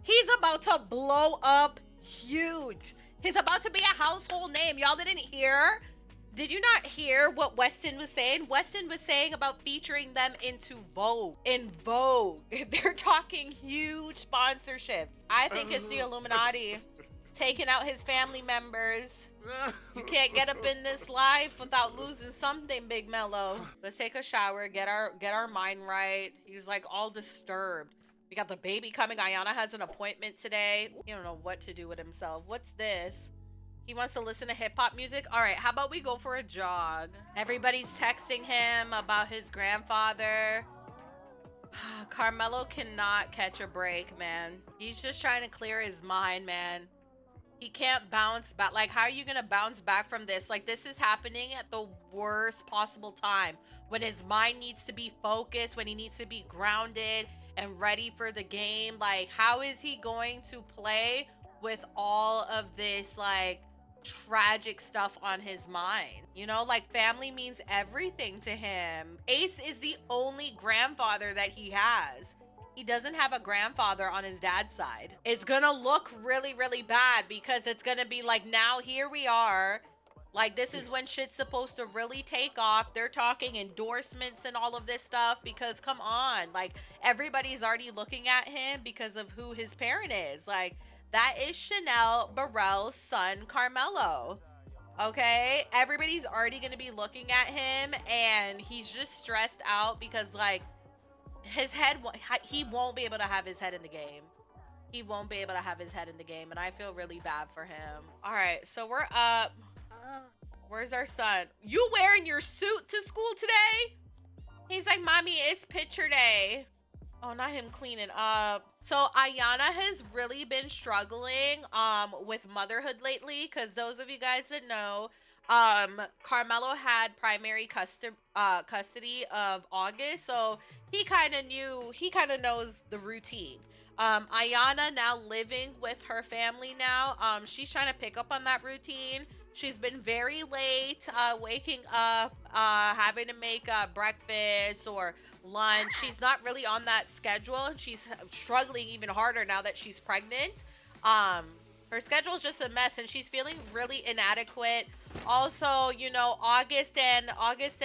He's about to blow up huge. He's about to be a household name. Y'all didn't hear? Did you not hear what Weston was saying? Weston was saying about featuring them into Vogue. In Vogue. They're talking huge sponsorships. I think it's the Illuminati taking out his family members. You can't get up in this life without losing something, Big Mello. Let's take a shower, get our mind right. He's like all disturbed. We got the baby coming. Ayana has an appointment today. You don't know what to do with himself. What's this? He wants to listen to hip-hop music. All right, how about we go for a jog? Everybody's texting him about his grandfather. Carmello cannot catch a break, man. He's just trying to clear his mind, man. He can't bounce back. Like, how are you gonna bounce back from this? Like, this is happening at the worst possible time, when his mind needs to be focused, when he needs to be grounded and ready for the game. Like, how is he going to play with all of this, like, tragic stuff on his mind? You know, like, family means everything to him. Ace is the only grandfather that he has. He doesn't have a grandfather on his dad's side. It's gonna look really, really bad, because it's gonna be like, now here we are. Like, this is when shit's supposed to really take off. They're talking endorsements and all of this stuff, because come on, like, everybody's already looking at him because of who his parent is. Like, that is Chanelle Burrell's son, Carmello. Okay? Everybody's already gonna be looking at him, and he's just stressed out because, like, his head, he won't be able to have his head in the game. He won't be able to have his head in the game, and I feel really bad for him. All right, so we're up. Where's our son? You wearing your suit to school today? He's like, Mommy, it's picture day. Oh, not him cleaning up. So Ayana has really been struggling with motherhood lately, because those of you guys that know, Carmello had primary custody of August, so he kind of knows the routine. Ayana now living with her family now, she's trying to pick up on that routine. She's been very late, waking up, having to make breakfast or lunch. She's not really on that schedule. She's struggling even harder now that she's pregnant. Her schedule is just a mess, and she's feeling really inadequate. Also, you know, August and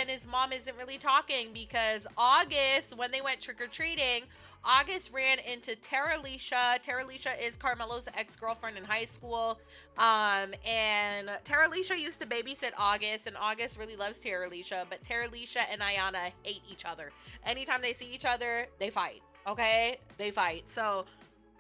his mom isn't really talking, because August, when they went trick-or-treating, August ran into Taralisha. Taralisha is Carmello's ex-girlfriend in high school. And Taralisha used to babysit August, and August really loves Taralisha, but Taralisha and Ayana hate each other. Anytime they see each other, they fight. Okay? They fight. So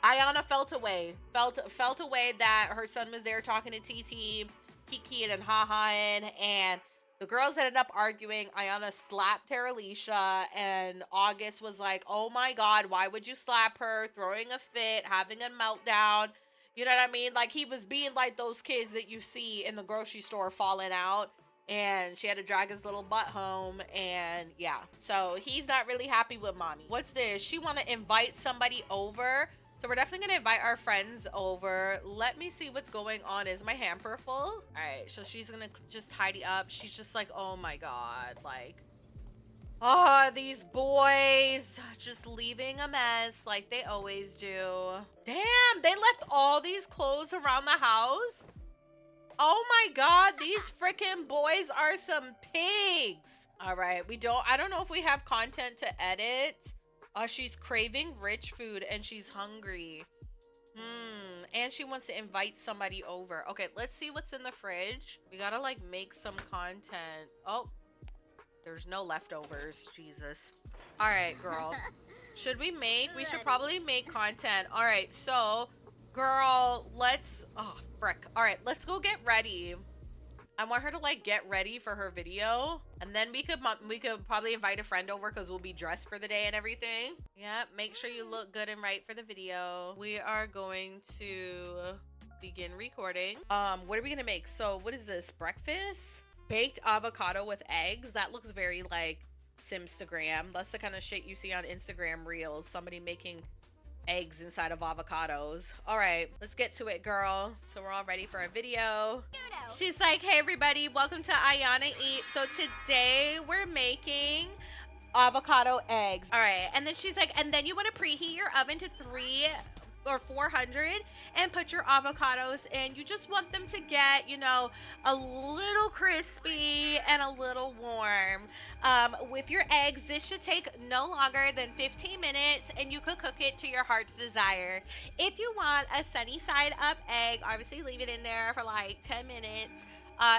Ayana felt away that her son was there talking to TT, Kiki, and Ha-Ha, and the girls ended up arguing. Ayana slapped Taralisha, and August was like, oh my God, why would you slap her? Throwing a fit, having a meltdown. You know what I mean? Like, he was being like those kids that you see in the grocery store falling out, and she had to drag his little butt home, and yeah. So he's not really happy with mommy. What's this? She want to invite somebody over. So we're definitely gonna invite our friends over. Let me see what's going on. Is my hamper full? All right, so she's gonna just tidy up. She's just like, oh my God, like, oh, these boys just leaving a mess like they always do. Damn, they left all these clothes around the house. Oh my God, these freaking boys are some pigs. All right, I don't know if we have content to edit. She's craving rich food, and she's hungry. And she wants to invite somebody over. Okay, let's see what's in the fridge. We gotta, like, make some content. Oh, there's no leftovers. Jesus. All right, girl. Should probably make content. All right, so, girl, oh, frick. All right, let's go get ready. I want her to, like, get ready for her video, and then we could probably invite a friend over, because we'll be dressed for the day and everything. Yeah, make sure you look good and right for the video. We are going to begin recording. What are we gonna make? So what is this? Breakfast? Baked avocado with eggs? That looks very, like, Simstagram. That's the kind of shit you see on Instagram Reels. Somebody making eggs inside of avocados. All right, let's get to it, girl. So we're all ready for our video. She's like, hey everybody, welcome to Ayana Eat. So today we're making avocado eggs. All right, and then she's like, and then you want to preheat your oven to 400 and put your avocados in. You just want them to get, you know, a little crispy and a little warm. With your eggs, this should take no longer than 15 minutes, and you could cook it to your heart's desire. If you want a sunny side up egg, obviously leave it in there for like 10 minutes.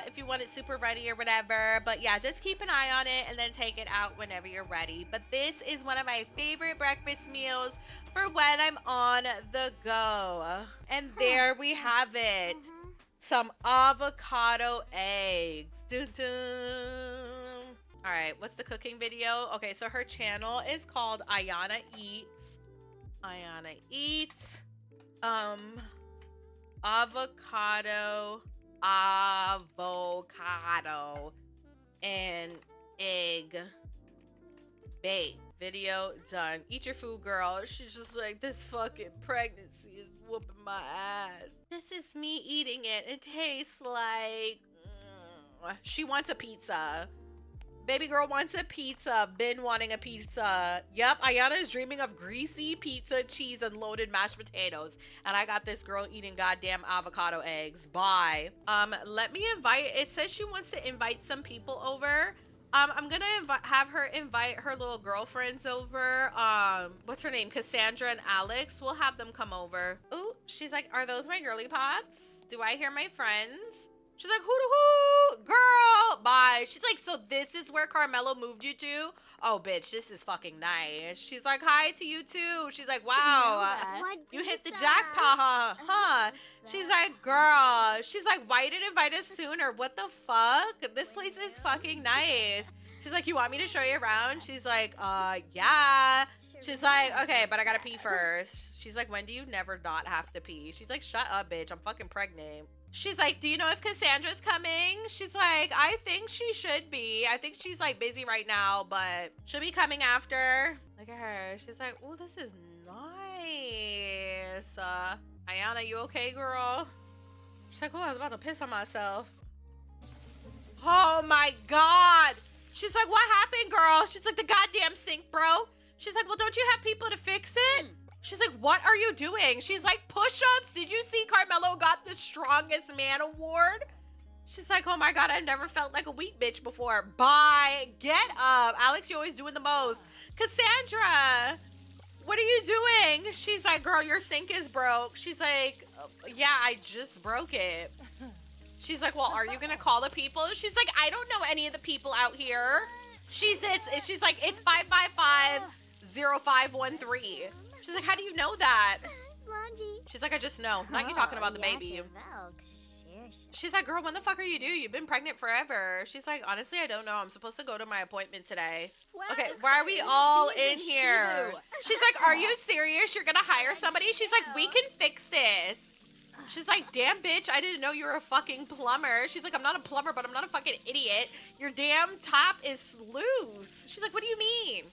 if you want it super runny or whatever. But yeah, just keep an eye on it and then take it out whenever you're ready. But this is one of my favorite breakfast meals for when I'm on the go. And there we have it. Some avocado eggs. Dun dun. All right, what's the cooking video? Okay, so her channel is called Ayana Eats. Ayana Eats. Avocado and egg bake. Video done. Eat your food, girl. She's just like, this fucking pregnancy is whooping my ass. This is me eating it. It tastes like she wants a pizza. Baby girl wants a pizza. Been wanting a pizza. Yep, Ayana is dreaming of greasy pizza, cheese, and loaded mashed potatoes. And I got this girl eating goddamn avocado eggs. Bye. Let me invite. It says she wants to invite some people over. I'm gonna have her invite her little girlfriends over. What's her name? Cassandra and Alex. We'll have them come over. Ooh, she's like, are those my girly pops? Do I hear my friends? She's like, hoo-hoo, girl, bye. She's like, so this is where Carmello moved you to? Oh, bitch, this is fucking nice. She's like, hi to you too. She's like, wow, you hit the jackpot, huh? She's like, girl. She's like, why you didn't invite us sooner? What the fuck? This place is fucking nice. She's like, you want me to show you around? She's like, yeah. She's like, okay, but I gotta pee first. She's like, when do you never not have to pee? She's like, shut up, bitch. I'm fucking pregnant. She's like, do you know if Cassandra's coming? She's like, I think she should be. I think she's like busy right now, but she'll be coming after. Look at her. She's like, oh, this is nice. Ayana, you okay, girl? She's like, oh, I was about to piss on myself. Oh my God. She's like, what happened, girl? She's like, the goddamn sink, bro. She's like, well, don't you have people to fix it? She's like, what are you doing? She's like, push-ups. Did you see Carmello got the strongest man award? She's like, oh my God, I've never felt like a weak bitch before. Bye. Get up. Alex, you're always doing the most. Cassandra, what are you doing? She's like, girl, your sink is broke. She's like, yeah, I just broke it. She's like, well, are you going to call the people? She's like, I don't know any of the people out here. She's like, it's 555-0513. She's like, how do you know that? She's like, I just know. Not you talking about the baby. She's like, girl, when the fuck are you due? You've been pregnant forever. She's like, honestly, I don't know. I'm supposed to go to my appointment today. Okay, why are we all in here? She's like, are you serious? You're gonna hire somebody? She's like, we can fix this. She's like, damn, bitch, I didn't know you were a fucking plumber. She's like, I'm not a plumber, but I'm not a fucking idiot. Your damn top is loose. She's like, what do you mean?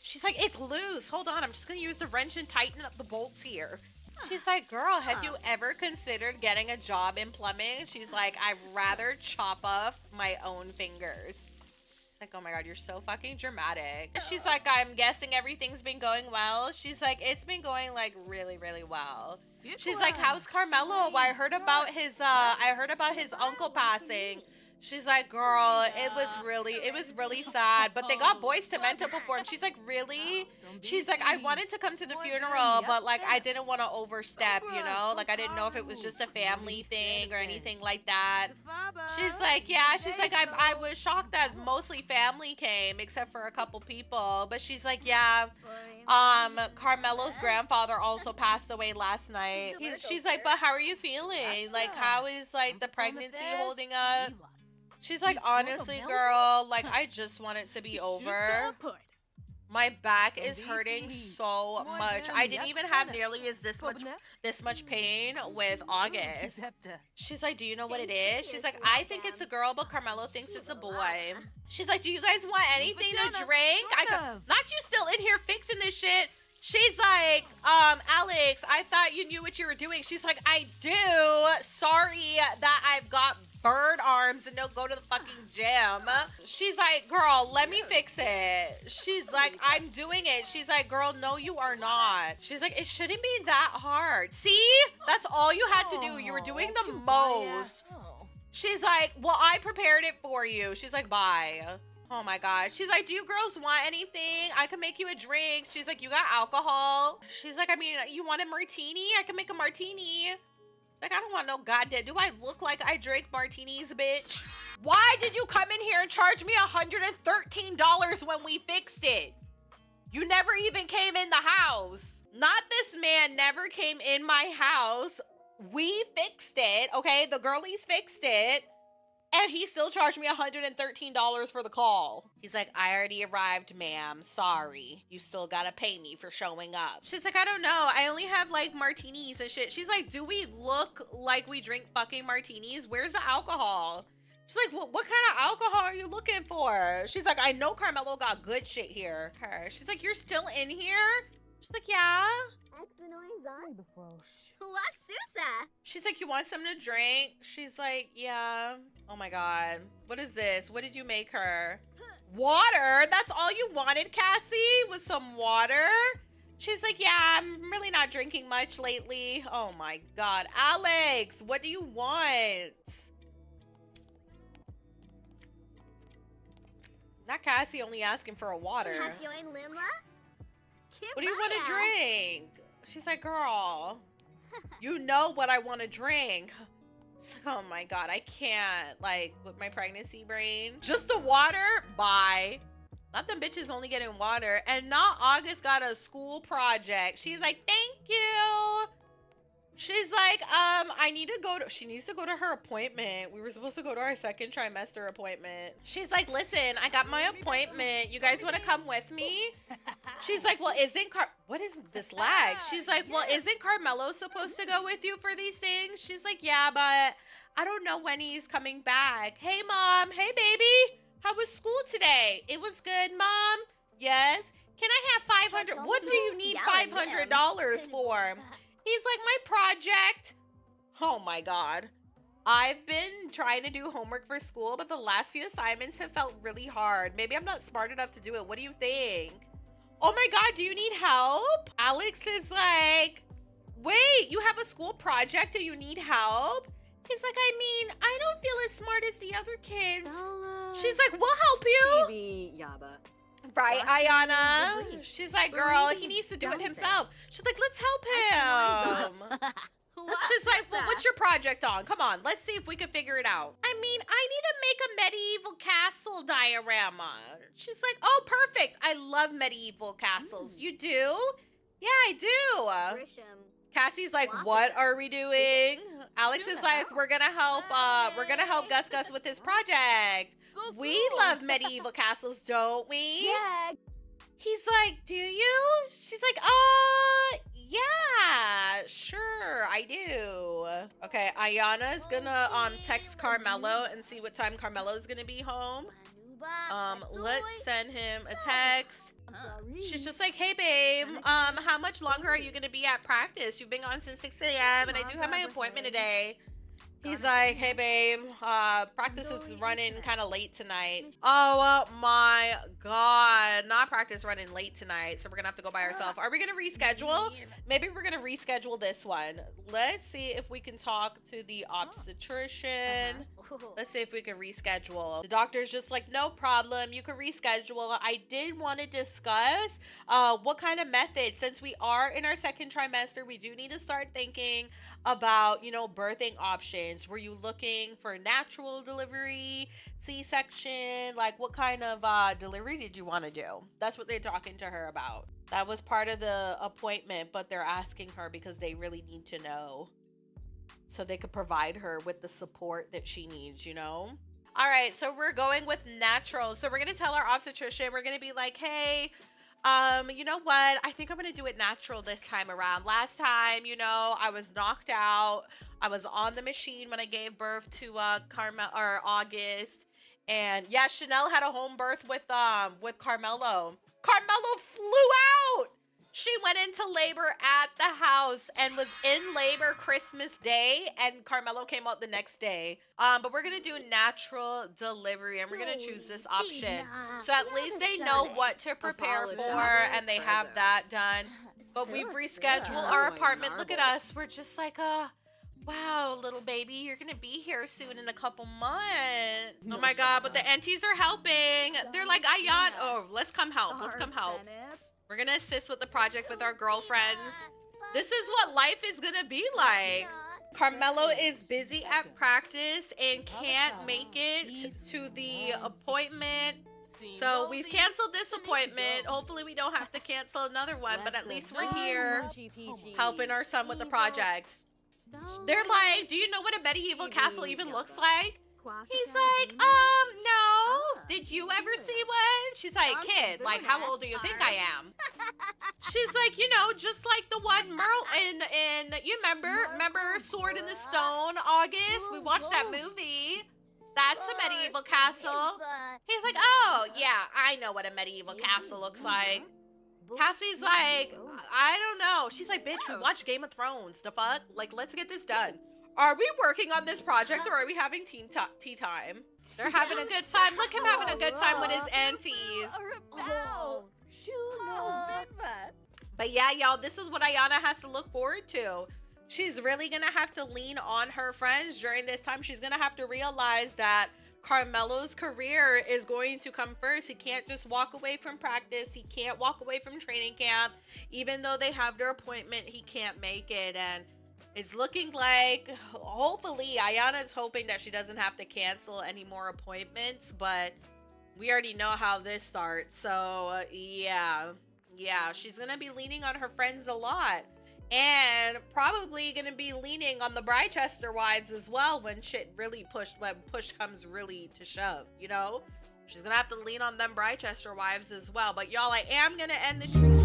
She's like, it's loose. Hold on, I'm just gonna use the wrench and tighten up the bolts here. She's like, girl, have you ever considered getting a job in plumbing? She's like, I'd rather chop off my own fingers. She's like, oh my God, you're so fucking dramatic. She's like, I'm guessing everything's been going well. She's like, it's been going like really, really well. She's like, how's Carmello? I heard about his uncle passing. She's like, girl, it was really sad, but they got Boys to Men to perform. She's like, really? She's like, I wanted to come to the funeral, but like, I didn't want to overstep, you know? Like, I didn't know if it was just a family thing or anything like that. She's like, yeah, she's like, I was shocked that mostly family came, except for a couple people. But she's like, yeah, Carmello's grandfather also passed away last night. She's like, but how are you feeling? Like, how is like the pregnancy holding up? She's like, honestly, girl, like, I just want it to be over. My back is hurting so much. I didn't even have nearly this much pain with August. She's like, do you know what it is? She's like, I think it's a girl, but Carmello thinks it's a boy. She's like, do you guys want anything to drink? Not you still in here fixing this shit. She's like, Alex, I thought you knew what you were doing. She's like, I do. Sorry that I've got bird arms and don't go to the fucking gym. She's like, girl, let me fix it. She's like, I'm doing it. She's like, girl, no, you are not. She's like, it shouldn't be that hard. See? That's all you had to do. You were doing the most. She's like, well, I prepared it for you. She's like, bye. Oh my God. She's like, do you girls want anything? I can make you a drink. She's like, you got alcohol? She's like, I mean, you want a martini? I can make a martini. Like, I don't want no goddamn, do I look like I drink martinis, bitch? Why did you come in here and charge me $113 when we fixed it? You never even came in the house. Not this man never came in my house. We fixed it, okay? The girlies fixed it. And he still charged me $113 for the call. He's like, I already arrived, ma'am. Sorry. You still gotta pay me for showing up. She's like, I don't know. I only have like martinis and shit. She's like, do we look like we drink fucking martinis? Where's the alcohol? She's like, what kind of alcohol are you looking for? She's like, I know Carmello got good shit here. She's like, you're still in here? She's like, yeah. She's like, you want something to drink? She's like, yeah. Oh my God. What is this? What did you make her? Water? That's all you wanted, Cassie? Was some water? She's like, yeah, I'm really not drinking much lately. Oh my God. Alex, what do you want? Not Cassie only asking for a water. What do you want to drink? She's like, girl, you know what I want to drink. It's like, oh my God, I can't, like, with my pregnancy brain. Just the water? Bye. Not them bitches only getting water. And not August got a school project. She's like, thank you. She's like, I need to go to, she needs to go to her appointment. We were supposed to go to our second trimester appointment. She's like, listen, I got my appointment. You guys want to come with me? She's like, well, what is this lag? She's like, well, isn't Carmello supposed to go with you for these things? She's like, yeah, but I don't know when he's coming back. Hey, Mom. Hey, baby. How was school today? It was good, Mom. Yes. Can I have 500? What do you need $500 for? He's like, my project. Oh my God. I've been trying to do homework for school, but the last few assignments have felt really hard. Maybe I'm not smart enough to do it. What do you think? Oh my God, do you need help? Alex is like, wait, you have a school project and you need help? He's like, I mean, I don't feel as smart as the other kids. She's like, we'll help you. Right, Ayana? She's like, girl, he needs to do it himself. She's like, let's help him. She's like, well, what's your project on? Come on, let's see if we can figure it out. I mean, I need to make a medieval castle diorama. She's like, oh, perfect. I love medieval castles. You do? Yeah, I do. Cassie's like, what are we doing? Alex is like, we're gonna help Gus with his project. We love medieval castles, don't we? Yeah. He's like, do you? She's like, yeah, sure, I do. Okay, Ayana's gonna text Carmello and see what time Carmello's gonna be home. Let's send him a text. She's just like, hey babe, how much longer are you gonna be at practice? You've been on since 6 a.m. and I do have my appointment today. He's like, hey babe, practice is running kind of late tonight. Oh my God, not practice running late tonight, so we're gonna have to go by ourselves. Are we gonna reschedule? Maybe we're gonna reschedule this one. Let's see if we can talk to the obstetrician. Let's see if we can reschedule. The doctor's just like, no problem, you can reschedule. I did want to discuss what kind of method, since we are in our second trimester, we do need to start thinking about, you know, birthing options. Were you looking for natural delivery, C-section? Like, what kind of delivery did you want to do? That's what they're talking to her about. That was part of the appointment, but they're asking her because they really need to know so they could provide her with the support that she needs, you know? All right, so we're going with natural. So we're going to tell our obstetrician, we're going to be like, hey, you know what? I think I'm going to do it natural this time around. Last time, you know, I was knocked out. I was on the machine when I gave birth to August. And yeah, Chanelle had a home birth with Carmello. Carmello flew out. She went into labor at the house and was in labor Christmas Day, and Carmello came out the next day. But we're gonna do natural delivery, and we're gonna choose this option. So at least they know what to prepare for, and they have that done. But we've rescheduled our apartment. Look at us. We're just like, wow, little baby, you're gonna be here soon in a couple months. Oh my God, but the aunties are helping. They're like, Ayana, oh, let's come help. Let's come help. We're gonna assist with the project with our girlfriends. This is what life is gonna be like. Carmello is busy at practice and can't make it to the appointment. So we've canceled this appointment. Hopefully we don't have to cancel another one, but at least we're here helping our son with the project. They're like, do you know what a medieval castle even looks like? He's like, no. Did you ever see one? She's like, kid, like, how old do you think I am? She's like, you know, just like the one in you remember Sword in the Stone, August? We watched that movie. That's a medieval castle. He's like, oh, yeah, I know what a medieval castle looks like. Cassie's like, I don't know. She's like, bitch, we watched Game of Thrones. The fuck? Like, let's get this done. Are we working on this project or are we having tea time? They're having a good time. Look him having a good time with his aunties. But yeah, y'all, this is what Ayana has to look forward to. She's really gonna have to lean on her friends during this time. She's gonna have to realize that Carmello's career is going to come first. He can't just walk away from practice. He can't walk away from training camp. Even though they have their appointment, he can't make it. And it's looking like, hopefully, Ayana's hoping that she doesn't have to cancel any more appointments, but we already know how this starts. So, yeah, she's going to be leaning on her friends a lot. And probably going to be leaning on the Britchester wives as well when push comes really to shove, you know? She's going to have to lean on them Britchester wives as well. But y'all, I am going to end the stream